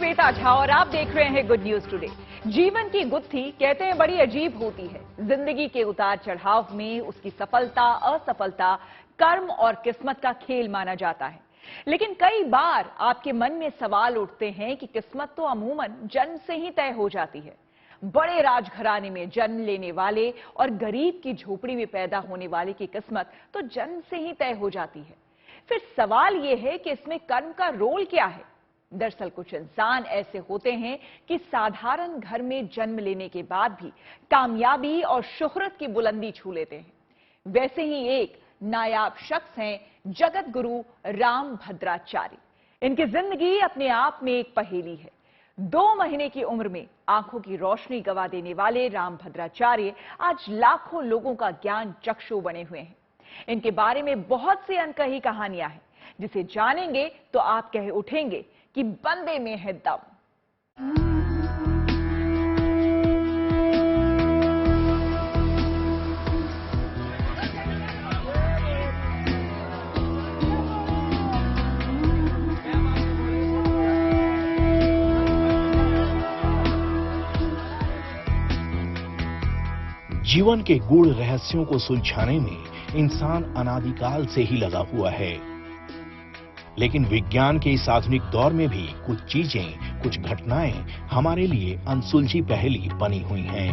श्वेता झा और आप देख रहे हैं गुड न्यूज टुडे। जीवन की गुत्थी कहते हैं बड़ी अजीब होती है। जिंदगी के उतार चढ़ाव में उसकी सफलता असफलता कर्म और किस्मत का खेल माना जाता है। लेकिन कई बार आपके मन में सवाल उठते हैं कि किस्मत तो अमूमन जन्म से ही तय हो जाती है। बड़े राजघराने में जन्म लेने वाले और गरीब की झोपड़ी में पैदा होने वाले की किस्मत तो जन्म से ही तय हो जाती है। फिर सवाल यह है कि इसमें कर्म का रोल क्या है। दरअसल कुछ इंसान ऐसे होते हैं कि साधारण घर में जन्म लेने के बाद भी कामयाबी और शोहरत की बुलंदी छू लेते हैं। वैसे ही एक नायाब शख्स हैं जगत गुरु राम भद्राचार्य। इनकी जिंदगी अपने आप में एक पहेली है। 2 महीने की उम्र में आंखों की रोशनी गंवा देने वाले राम भद्राचार्य आज लाखों लोगों का ज्ञान चक्षु बने हुए हैं। इनके बारे में बहुत सी अनकही कहानियां हैं, जिसे जानेंगे तो आप कह उठेंगे कि बंदे में है दम। जीवन के गूढ़ रहस्यों को सुलझाने में इंसान अनादिकाल से ही लगा हुआ है, लेकिन विज्ञान के इस आधुनिक दौर में भी कुछ चीजें, कुछ घटनाएं हमारे लिए अनसुलझी पहेली बनी हुई हैं।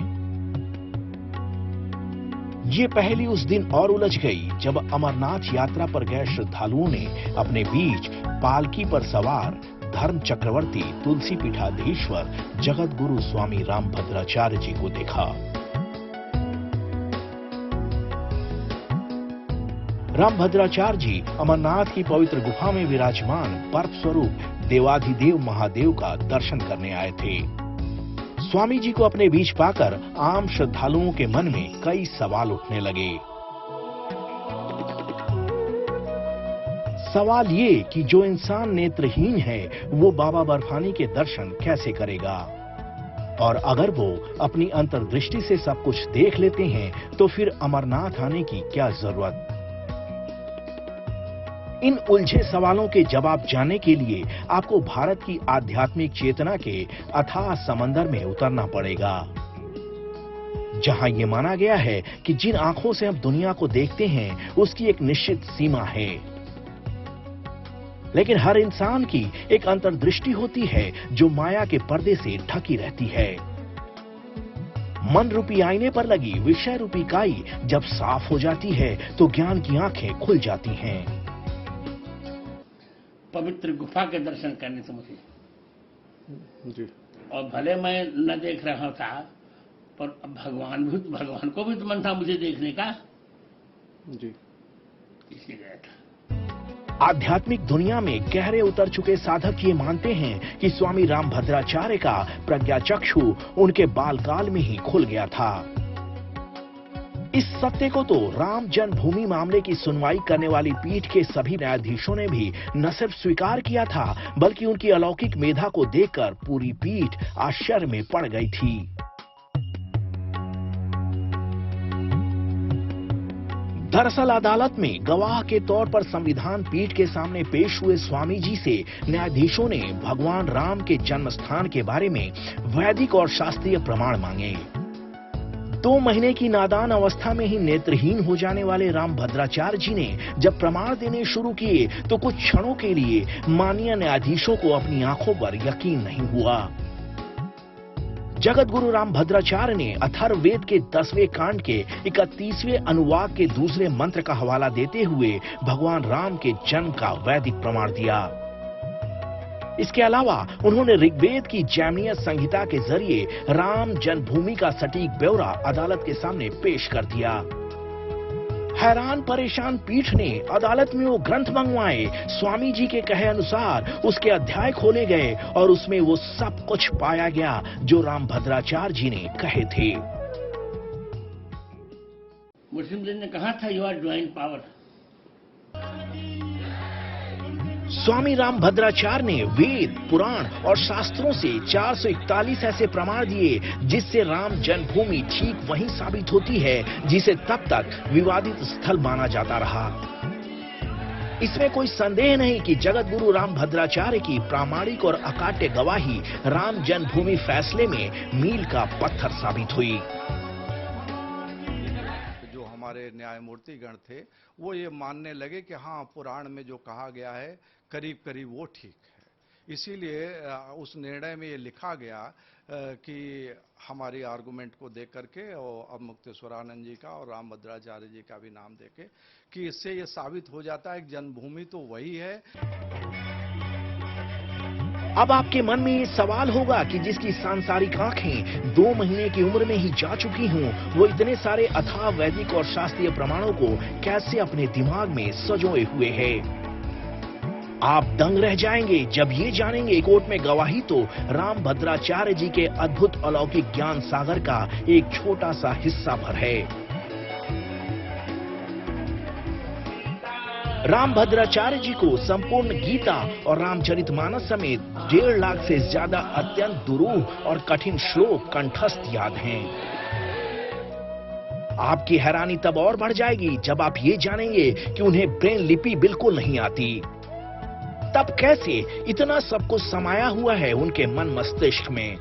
ये पहेली उस दिन और उलझ गई जब अमरनाथ यात्रा पर गए श्रद्धालुओं ने अपने बीच पालकी पर सवार धर्म चक्रवर्ती तुलसी पीठाधीश्वर जगत गुरु स्वामी राम भद्राचार्य जी को देखा। राम भद्राचार्य जी अमरनाथ की पवित्र गुफा में विराजमान बर्फ स्वरूप देवाधिदेव महादेव का दर्शन करने आए थे। स्वामी जी को अपने बीच पाकर आम श्रद्धालुओं के मन में कई सवाल उठने लगे। सवाल ये कि जो इंसान नेत्रहीन है वो बाबा बर्फानी के दर्शन कैसे करेगा, और अगर वो अपनी अंतर्दृष्टि से सब कुछ देख लेते हैं तो फिर अमरनाथ आने की क्या जरूरत। इन उलझे सवालों के जवाब जानने के लिए आपको भारत की आध्यात्मिक चेतना के अथाह समंदर में उतरना पड़ेगा, जहां यह माना गया है कि जिन आंखों से हम दुनिया को देखते हैं उसकी एक निश्चित सीमा है, लेकिन हर इंसान की एक अंतर्दृष्टि होती है जो माया के पर्दे से ढकी रहती है। मन रूपी आईने पर लगी विषय रूपी काई जब साफ हो जाती है तो ज्ञान की आंखें खुल जाती हैं। पवित्र गुफा के दर्शन करने से मुझे जी, और भले मैं न देख रहा था पर भगवान को भी तो मन था मुझे देखने का जी, इसलिए गया था। आध्यात्मिक दुनिया में गहरे उतर चुके साधक ये मानते हैं कि स्वामी राम भद्राचार्य का प्रज्ञा चक्षु उनके बालकाल में ही खुल गया था। इस सत्य को तो राम जन्मभूमि मामले की सुनवाई करने वाली पीठ के सभी न्यायाधीशों ने भी न सिर्फ स्वीकार किया था बल्कि उनकी अलौकिक मेधा को देखकर पूरी पीठ आश्चर्य में पड़ गई थी। दरअसल अदालत में गवाह के तौर पर संविधान पीठ के सामने पेश हुए स्वामी जी से न्यायाधीशों ने भगवान राम के जन्म स्थान के बारे में वैदिक और शास्त्रीय प्रमाण मांगे। 2 महीने की नादान अवस्था में ही नेत्रहीन हो जाने वाले राम भद्राचार्य जी ने जब प्रमाण देने शुरू किए तो कुछ क्षणों के लिए माननीय न्यायाधीशों को अपनी आंखों पर यकीन नहीं हुआ। जगत गुरु राम भद्राचार्य ने अथर्ववेद के 10वें कांड के 31वें अनुवाक के दूसरे मंत्र का हवाला देते हुए भगवान राम के जन्म का वैदिक प्रमाण दिया। इसके अलावा उन्होंने ऋग्वेद की जैमिनीय संहिता के जरिए राम जन्मभूमि का सटीक ब्यौरा अदालत के सामने पेश कर दिया। हैरान परेशान पीठ ने अदालत में वो ग्रंथ मंगवाए। स्वामी जी के कहे अनुसार उसके अध्याय खोले गए और उसमें वो सब कुछ पाया गया जो राम भद्राचार्य जी ने कहे थे। मुस्लिम लीग ने कहा था यू आर ज्वाइंट पावर। स्वामी राम भद्राचार्य ने वेद, पुराण और शास्त्रों से 441 ऐसे प्रमाण दिए जिससे राम जन्मभूमि ठीक वहीं साबित होती है जिसे तब तक विवादित स्थल माना जाता रहा। इसमें कोई संदेह नहीं कि जगत गुरु रामभद्राचार्य की प्रामाणिक और अकाट्य गवाही राम जन्मभूमि फैसले में मील का पत्थर साबित हुई। जो हमारे न्यायमूर्ति गण थे वो ये मानने लगे कि हाँ, पुराण में जो कहा गया है करीब करीब वो ठीक है। इसीलिए उस निर्णय में ये लिखा गया कि हमारी आर्गुमेंट को देख करके और अब मुक्तेश्वरानंद जी का और रामभद्राचार्य जी का भी नाम देके कि इससे ये साबित हो जाता है कि जन्मभूमि तो वही है। अब आपके मन में ये सवाल होगा कि जिसकी सांसारिक आंखें 2 महीने की उम्र में ही जा चुकी हों, वो इतने सारे अथाह वैदिक और शास्त्रीय प्रमाणों को कैसे अपने दिमाग में सजोए हुए है। आप दंग रह जाएंगे जब ये जानेंगे कोर्ट में गवाही तो रामभद्राचार्य जी के अद्भुत अलौकिक ज्ञान सागर का एक छोटा सा हिस्सा भर है। रामभद्राचार्य जी को संपूर्ण गीता और रामचरितमानस समेत 1.5 लाख से ज्यादा अत्यंत दुरूह और कठिन श्लोक कंठस्थ याद हैं। आपकी हैरानी तब और बढ़ जाएगी जब आप ये जानेंगे कि उन्हें ब्रेन लिपि बिल्कुल नहीं आती। तब कैसे इतना सब कुछ समाया हुआ है उनके मन मस्तिष्क में।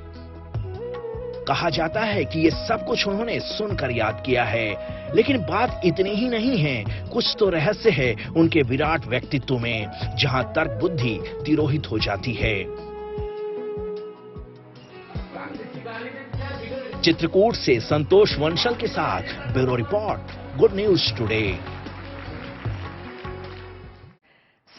कहा जाता है कि ये सब कुछ उन्होंने सुनकर याद किया है, लेकिन बात इतनी ही नहीं है। कुछ तो रहस्य है उनके विराट व्यक्तित्व में, जहां तर्क बुद्धि तिरोहित हो जाती है। चित्रकूट से संतोष वंशल के साथ bureau report, good news today.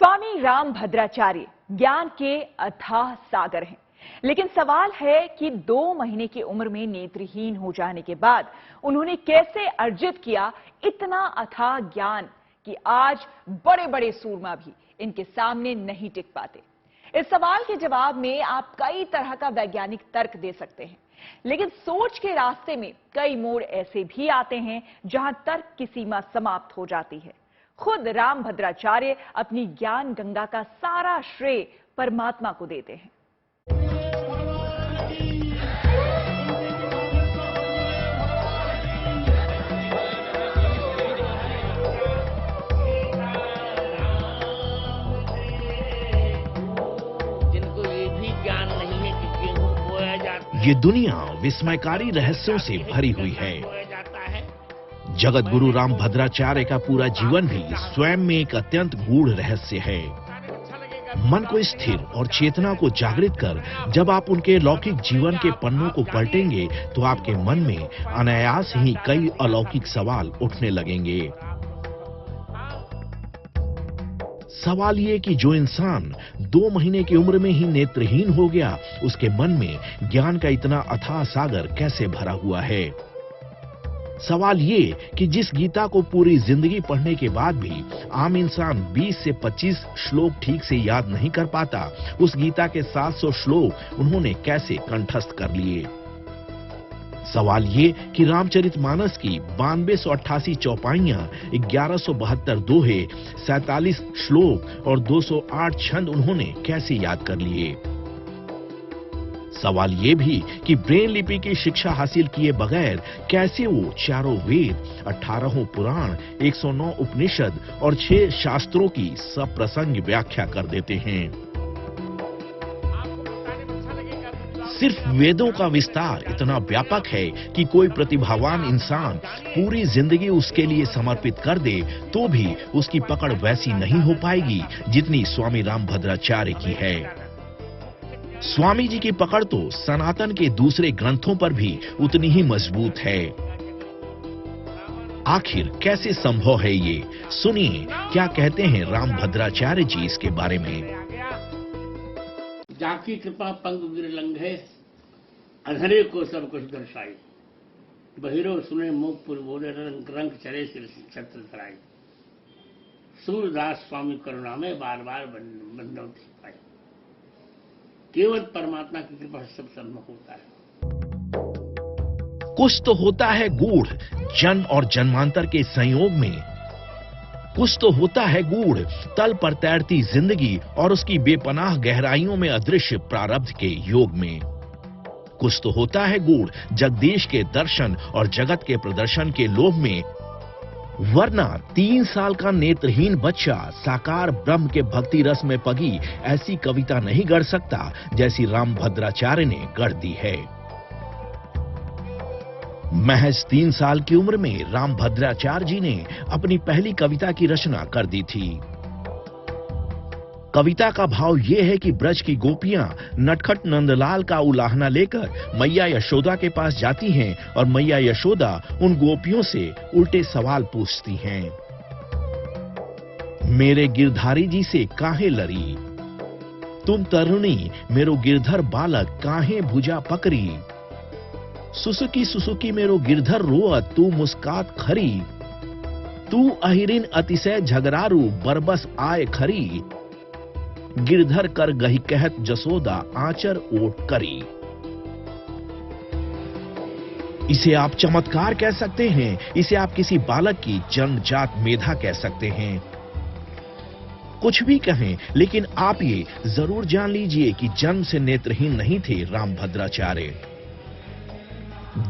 Swami Rambhadracharya ज्ञान के अथाह सागर हैं, लेकिन सवाल है कि 2 महीने की उम्र में नेत्रहीन हो जाने के बाद उन्होंने कैसे अर्जित किया इतना अथाह ज्ञान कि आज बड़े बड़े सूरमा भी इनके सामने नहीं टिक पाते। इस सवाल के जवाब में आप कई तरह का वैज्ञानिक तर्क दे सकते हैं, लेकिन सोच के रास्ते में कई मोड़ ऐसे भी आते हैं जहां तर्क की सीमा समाप्त हो जाती है। खुद रामभद्राचार्य अपनी ज्ञान गंगा का सारा श्रेय परमात्मा को देते हैं। जिनको ये भी ज्ञान नहीं है कि गेहूं बोया जाता है, ये दुनिया विस्मयकारी रहस्यों से भरी हुई है। बोया जाता है। जगत गुरु रामभद्राचार्य का पूरा जीवन भी स्वयं में एक अत्यंत गूढ़ रहस्य है। मन को स्थिर और चेतना को जागृत कर जब आप उनके लौकिक जीवन के पन्नों को पलटेंगे तो आपके मन में अनायास ही कई अलौकिक सवाल उठने लगेंगे। सवाल ये कि जो इंसान 2 महीने की उम्र में ही नेत्रहीन हो गया, उसके मन में ज्ञान का इतना अथाह सागर कैसे भरा हुआ है। सवाल ये कि जिस गीता को पूरी जिंदगी पढ़ने के बाद भी आम इंसान 20 से 25 श्लोक ठीक से याद नहीं कर पाता, उस गीता के 700 श्लोक उन्होंने कैसे कंठस्थ कर लिए। सवाल ये कि रामचरितमानस की 9288 चौपाइयां, 1172 दोहे, 47 श्लोक और 208 छंद उन्होंने कैसे याद कर लिए। सवाल ये भी कि ब्रेन लिपि की शिक्षा हासिल किए बगैर कैसे वो 4 वेद, 18 पुराण, 109 उपनिषद और 6 शास्त्रों की सप्रसंग व्याख्या कर देते हैं। सिर्फ वेदों का विस्तार इतना व्यापक है कि कोई प्रतिभावान इंसान पूरी जिंदगी उसके लिए समर्पित कर दे तो भी उसकी पकड़ वैसी नहीं हो पाएगी जितनी स्वामी रामभद्राचार्य की है। स्वामी जी की पकड़ तो सनातन के दूसरे ग्रंथों पर भी उतनी ही मजबूत है। आखिर कैसे संभव है ये? सुनिए क्या कहते हैं रामभद्राचार्य जी इसके बारे में। जाकी कृपा पंग गिर लंघे, अधरे को सब कुछ दर्शाई, बहिरो सुने मुख पुर बोले, रंग चले छत्र तराई। सूरदास स्वामी करुणा में बार बार बंदौती पाई। केवल परमात्मा की कृपा से सब संभव होता है। कुछ तो होता है गूढ़ जन्म और जन्मांतर के संयोग में, कुछ तो होता है गूढ़ तल पर तैरती जिंदगी और उसकी बेपनाह गहराइयों में अदृश्य प्रारब्ध के योग में, कुछ तो होता है गूढ़ जगदीश के दर्शन और जगत के प्रदर्शन के लोभ में, वरना 3 साल का नेत्रहीन बच्चा साकार ब्रह्म के भक्ति रस में पगी ऐसी कविता नहीं गढ़ सकता जैसी रामभद्राचार्य ने गढ़ दी है। महज 3 साल की उम्र में रामभद्राचार्य जी ने अपनी पहली कविता की रचना कर दी थी। कविता का भाव यह है कि ब्रज की गोपियां नटखट नंदलाल का उलाहना लेकर मैया यशोदा के पास जाती हैं और मैया यशोदा उन गोपियों से उल्टे सवाल पूछती हैं। मेरे गिरधारी जी से काहे लरी, तुम तरुणी मेरो गिरधर बालक काहे भुजा पकड़ी, सुसुकी सुसुकी मेरो गिरधर रोअत तू मुस्कात खरी, तू अहिरिन अतिशय झगरारू बरबस आए खरी, गिरधर कर गही कहत जसोदा आचर ओट करी। इसे आप चमत्कार कह सकते हैं, इसे आप किसी बालक की जन्मजात मेधा कह सकते हैं, कुछ भी कहें, लेकिन आप ये जरूर जान लीजिए कि जन्म से नेत्रहीन नहीं थे रामभद्राचार्य।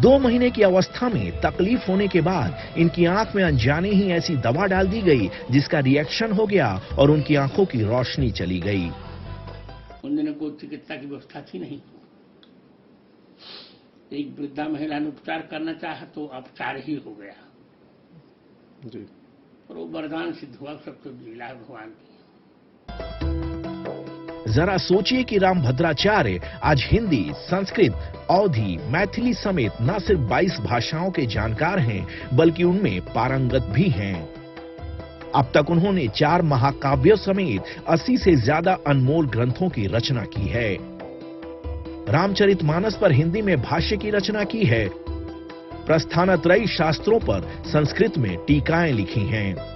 2 महीने की अवस्था में तकलीफ होने के बाद इनकी आंख में अनजाने ही ऐसी दवा डाल दी गई जिसका रिएक्शन हो गया और उनकी आंखों की रोशनी चली गई। उन दिनों कोई चिकित्सा की व्यवस्था थी नहीं। एक वृद्धा महिला ने उपचार करना चाहा तो उपचार ही हो गया जी। और वो वरदान सिद्ध हुआ, सब तो लीला है भगवान की। जरा सोचिए कि रामभद्राचार्य आज हिंदी, संस्कृत, अवधी, मैथिली समेत न सिर्फ 22 भाषाओं के जानकार हैं, बल्कि उनमें पारंगत भी हैं। अब तक उन्होंने 4 महाकाव्यों समेत 80 से ज्यादा अनमोल ग्रंथों की रचना की है। रामचरितमानस पर हिंदी में भाष्य की रचना की है। प्रस्थानत्रयी शास्त्रों पर संस्कृत में टीकाएं लिखी हैं।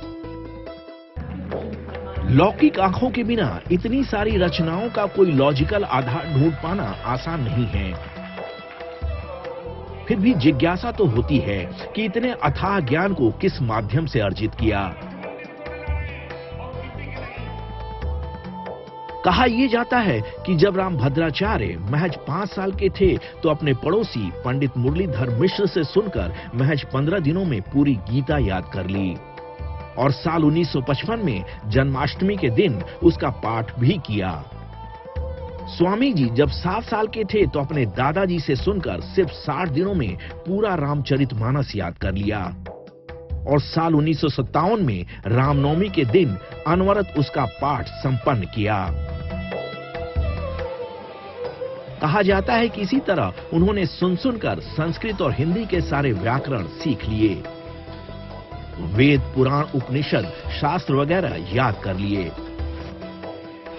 लौकिक आंखों के बिना इतनी सारी रचनाओं का कोई लॉजिकल आधार ढूंढ पाना आसान नहीं है। फिर भी जिज्ञासा तो होती है कि इतने अथाह ज्ञान को किस माध्यम से अर्जित किया। कहा यह जाता है कि जब रामभद्राचार्य महज 5 साल के थे तो अपने पड़ोसी पंडित मुरलीधर मिश्र से सुनकर महज 15 दिनों में पूरी गीता याद कर ली और साल 1955 में जन्माष्टमी के दिन उसका पाठ भी किया। स्वामी जी जब 7 साल के थे तो अपने दादाजी से सुनकर सिर्फ 60 दिनों में पूरा रामचरितमानस याद कर लिया और साल 1957 में रामनवमी के दिन अनवरत उसका पाठ संपन्न किया। कहा जाता है कि इसी तरह उन्होंने सुन सुनकर संस्कृत और हिंदी के सारे व्याकरण सीख लिए, वेद, पुराण, उपनिषद, शास्त्र वगैरह याद कर लिए।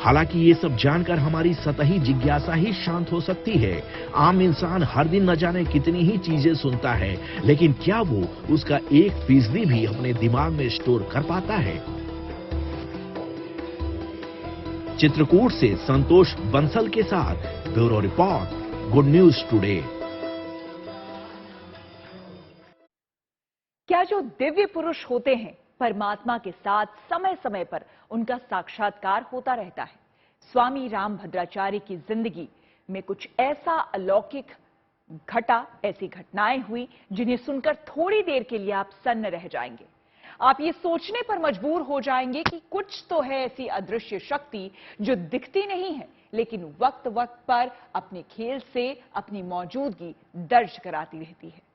हालांकि ये सब जानकर हमारी सतही जिज्ञासा ही शांत हो सकती है। आम इंसान हर दिन न जाने कितनी ही चीजें सुनता है, लेकिन क्या वो उसका 1% भी अपने दिमाग में स्टोर कर पाता है? चित्रकूट से संतोष बंसल के साथ bureau report, good news today. क्या जो दिव्य पुरुष होते हैं परमात्मा के साथ समय समय पर उनका साक्षात्कार होता रहता है? स्वामी रामभद्राचार्य की जिंदगी में कुछ ऐसा अलौकिक घटा, ऐसी घटनाएं हुई जिन्हें सुनकर थोड़ी देर के लिए आप सन्न रह जाएंगे। आप ये सोचने पर मजबूर हो जाएंगे कि कुछ तो है ऐसी अदृश्य शक्ति जो दिखती नहीं है, लेकिन वक्त वक्त पर अपने खेल से अपनी मौजूदगी दर्ज कराती रहती है।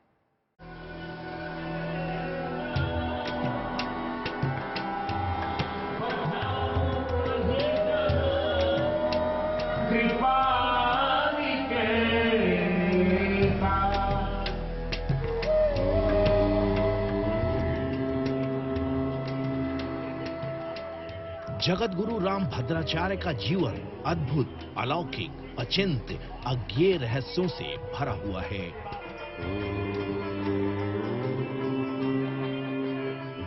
जगत गुरु रामभद्राचार्य का जीवन अद्भुत, अलौकिक, अचिंत्य, अज्ञेय रहस्यों से भरा हुआ है।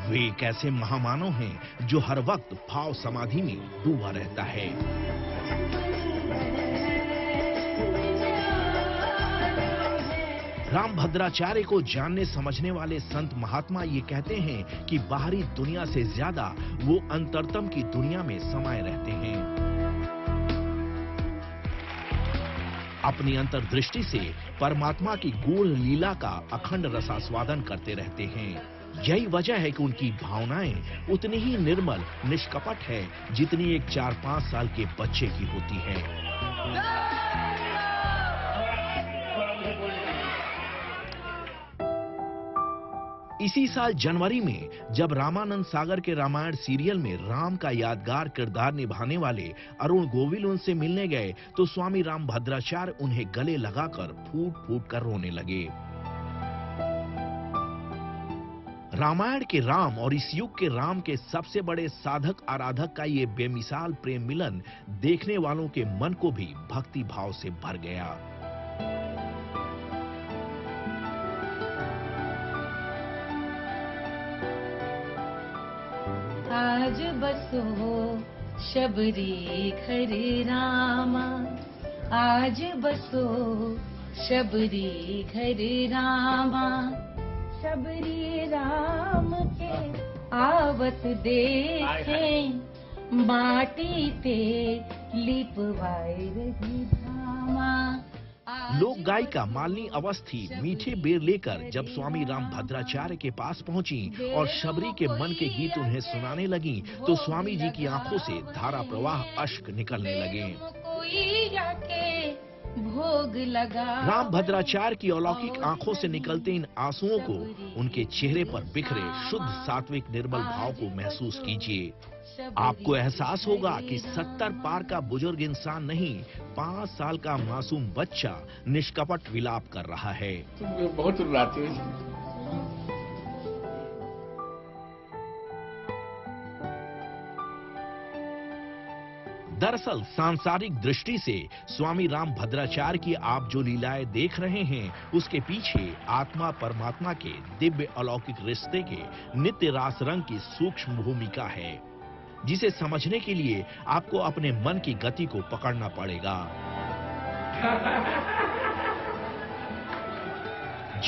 वे एक ऐसे महामानव हैं जो हर वक्त भाव समाधि में डूबा रहता है। रामभद्राचार्य को जानने समझने वाले संत महात्मा ये कहते हैं कि बाहरी दुनिया से ज्यादा वो अंतरतम की दुनिया में समाये रहते हैं। अपनी अंतर्दृष्टि से परमात्मा की गूढ़ लीला का अखंड रसास्वादन करते रहते हैं। यही वजह है कि उनकी भावनाएं उतनी ही निर्मल, निष्कपट है जितनी एक 4-5 साल के बच्चे की होती है। इसी साल जनवरी में जब रामानंद सागर के रामायण सीरियल में राम का यादगार किरदार निभाने वाले अरुण गोविल उनसे मिलने गए तो स्वामी रामभद्राचार्य उन्हें गले लगाकर फूट फूट कर रोने लगे। रामायण के राम और इस युग के राम के सबसे बड़े साधक आराधक का ये बेमिसाल प्रेम मिलन देखने वालों के मन को भी भक्ति भाव से भर गया। आज बसो शबरी घर रामा, आज बसो शबरी घर रामा, शबरी राम के आवत देखें, माटी ते लिपवाई रही धामा। लोक गायिका मालिनी अवस्थी मीठे बेर लेकर जब स्वामी रामभद्राचार्य के पास पहुंची और शबरी के मन के गीत उन्हें सुनाने लगी तो स्वामी जी की आंखों से धारा प्रवाह अश्क निकलने लगे। भोग लगा रामभद्राचार्य की अलौकिक आंखों से निकलते इन आंसुओं को उनके चेहरे पर बिखरे शुद्ध सात्विक निर्मल भाव को महसूस कीजिए। आपको एहसास होगा कि 70 पार का बुजुर्ग इंसान नहीं, 5 साल का मासूम बच्चा निष्कपट विलाप कर रहा है। बहुत रुलाते हैं। दरअसल सांसारिक दृष्टि से स्वामी रामभद्राचार्य की आप जो लीलाएं देख रहे हैं उसके पीछे आत्मा परमात्मा के दिव्य अलौकिक रिश्ते के नित्य रास रंग की सूक्ष्म भूमिका है, जिसे समझने के लिए आपको अपने मन की गति को पकड़ना पड़ेगा।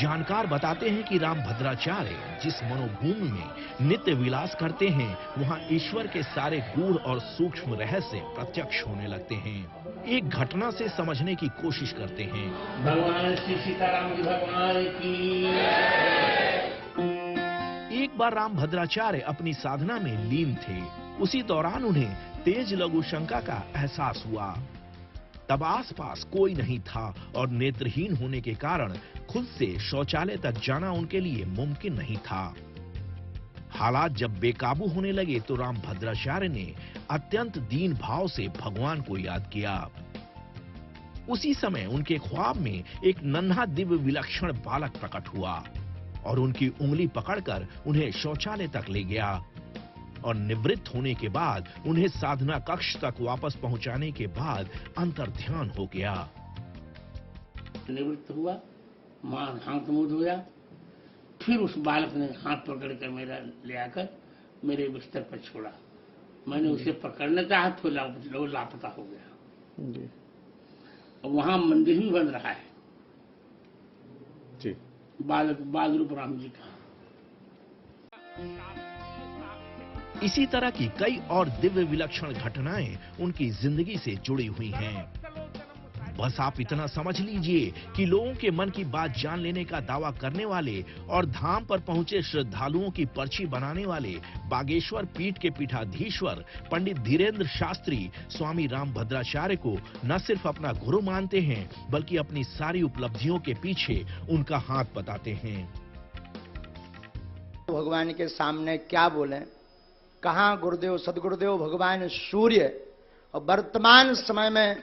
जानकार बताते हैं कि रामभद्राचार्य जिस मनोभूमि में नित्य विलास करते हैं वहां ईश्वर के सारे गूढ़ और सूक्ष्म रहस्य प्रत्यक्ष होने लगते हैं। एक घटना से समझने की कोशिश करते हैं। भगवान श्री सीताराम जी भगवान की। एक बार रामभद्राचार्य अपनी साधना में लीन थे। उसी दौरान उन्हें तेज लघु शंका का एहसास हुआ। तब आसपास कोई नहीं था और नेत्रहीन होने के कारण खुद से शौचालय तक जाना उनके लिए मुमकिन नहीं था। हालात जब बेकाबू होने लगे तो रामभद्राचार्य ने अत्यंत दीन भाव से भगवान को याद किया। उसी समय उनके ख्वाब में एक नन्हा दिव्य विलक्षण बालक प्रकट हुआ और उनकी उंगली पकड़कर उन्हें शौचालय तक ले गया और निवृत्त होने के बाद उन्हें साधना कक्ष तक वापस पहुंचाने के बाद अंतर्ध्यान हो गया। निवृत्त हुआ, मां हाथ मुंह धोया, फिर उस बालक ने हाथ पकड़कर मेरा ले आकर मेरे बिस्तर पर छोड़ा। मैंने उसे पकड़ने का हाथ तो लापता हो गया। और वहां मंदिर भी बन रहा है जी, बाल रूप राम जी का। इसी तरह की कई और दिव्य विलक्षण घटनाएं उनकी जिंदगी से जुड़ी हुई हैं। बस आप इतना समझ लीजिए कि लोगों के मन की बात जान लेने का दावा करने वाले और धाम पर पहुंचे श्रद्धालुओं की पर्ची बनाने वाले बागेश्वर पीठ के पीठाधीश्वर पंडित धीरेन्द्र शास्त्री स्वामी रामभद्राचार्य को न सिर्फ अपना गुरु मानते हैं बल्कि अपनी सारी उपलब्धियों के पीछे उनका हाथ बताते हैं। भगवान के सामने क्या बोले, कहाँ गुरुदेव सदगुरुदेव भगवान सूर्य, और वर्तमान समय में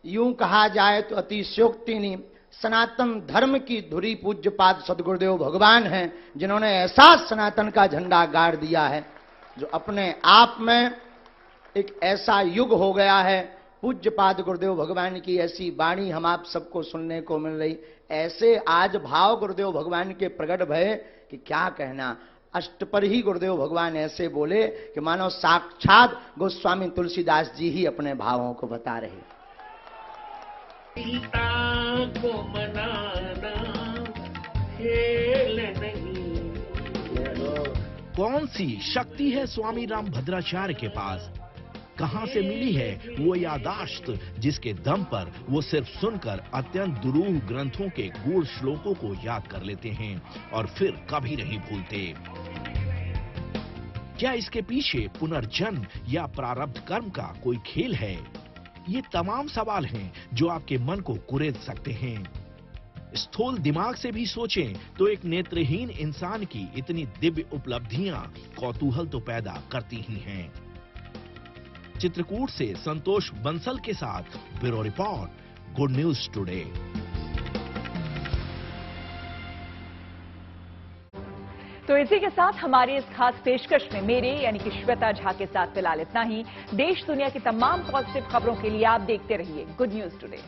यूं कहा जाए तो अतिशयोक्ति नहीं, सनातन धर्म की धुरी पूज्यपाद सदगुरुदेव भगवान हैं, जिन्होंने ऐसा सनातन का झंडा गाड़ दिया है जो अपने आप में एक ऐसा युग हो गया है। पूज्यपाद गुरुदेव भगवान की ऐसी वाणी हम आप सबको सुनने को मिल रही, ऐसे आज भाव गुरुदेव भगवान के प्रकट भय कि क्या कहना। अष्टपर ही गुरुदेव भगवान ऐसे बोले कि मानो साक्षात गोस्वामी तुलसीदास जी ही अपने भावों को बता रहे। सीता को मनाना खेल नहीं। कौन सी शक्ति है स्वामी रामभद्राचार्य के पास? कहां से मिली है वो यादाश्त जिसके दम पर वो सिर्फ सुनकर अत्यंत दुरूह ग्रंथों के गूढ़ श्लोकों को याद कर लेते हैं और फिर कभी नहीं भूलते। क्या इसके पीछे पुनर्जन्म या प्रारब्ध कर्म का कोई खेल है? ये तमाम सवाल हैं जो आपके मन को कुरेद सकते हैं। स्थूल दिमाग से भी सोचें तो एक नेत्रहीन इंसान की इतनी दिव्य उपलब्धियां कौतूहल तो पैदा करती ही हैं। चित्रकूट से संतोष बंसल के साथ bureau report, good news today. तो इसी के साथ हमारी इस खास पेशकश में मेरे यानी कि श्वेता झा के साथ फिलहाल इतना ही। देश दुनिया की तमाम पॉजिटिव खबरों के लिए आप देखते रहिए गुड न्यूज टुडे।